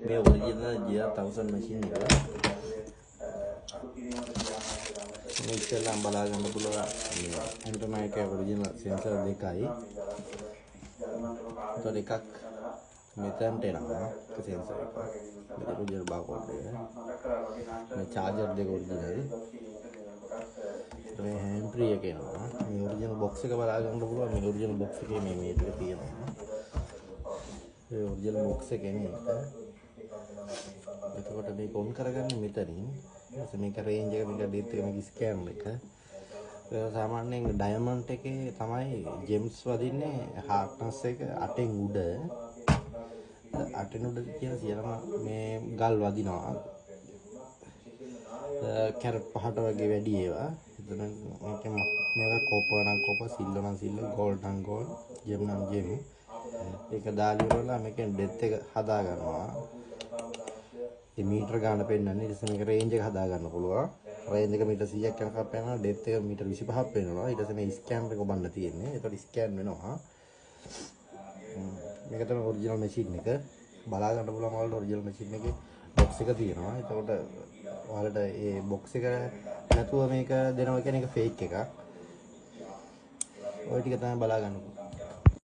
මේ original GR1000 machine එක. මේ ඉස්සෙල්ලාම බලා ගන්න පුළුවන් මේ ඇන්ටනා එකේ ඔරිජිනල් සෙන්සර් දෙකයි. ඒතකොට එකක් මෙතනට එනවා ඒක සෙන්සර් එක. මේ ඔරිජිනල් බාකෝඩ් එක. මේ චාර්ජර් දෙක ඔරිජිනල්. මේ හෑන්ඩ් ෆ්‍රී එක එනවා. මේ ඔරිජිනල් බොක්ස් එක බලා ගන්න පුළුවන්. මේ ඔරිජිනල් බොක්ස් එකේ මේ ටික තියෙනවා. ඒ ඔරිජිනල් බොක්ස් එකේ මේක. එතකොට මේක ඔන් කරගන්න මෙතනින්. ඊට මේක රේන්ජ් එක මේක ඩෙප්ත් එක මේක ස්කෑන් එක. ඒක සාමාන්‍යයෙන් ඩයමන්ඩ් එකේ තමයි ජෙම්ස් වදින්නේ හાર્ඩ්නස් එක 8න් උඩ. 8න් උඩ කියන සියලුම මේ ගල් වදිනවා. කැරට් පහට වගේ වැඩි ඒවා. එතන මේක කොපර් නම් කොපර්, සිල්වර් නම් සිල්වර්, ගෝල්ඩ් නම් ගෝල්ඩ්, ජෙම් නම් ජෙම්. ඒක දාලා ඉවරලා මේකෙන් ඩෙප්ත් එක හදා ගන්නවා. මේ මීටර ගන්න පෙන්නන්නේ ඊට පස්සේ මේක රේන්ජ් එක හදා ගන්න පුළුවන්. රේන්ජ් එක මීටර 100ක් යනකම් පෙන්නනවා. ඩෙප්ත් එක මීටර 25ක් පෙන්නනවා. ඊට පස්සේ මේ ස්කෑනර් එක ඔබන්න තියෙන්නේ. ඒකට ස්කෑන් වෙනවා. මේක තමයි ඔරිජිනල් මැෂින් එක. බලා ගන්න පුළුවන් ඔයාලට ඔරිජිනල් මැෂින් එකේ බොක්ස් එක තියෙනවා. එතකොට ඔයාලට මේ බොක්ස් එක නැතුව මේක දෙනවා කියන එක ෆේක් එකක්. ඔය ටික තමයි බලා ගන්න.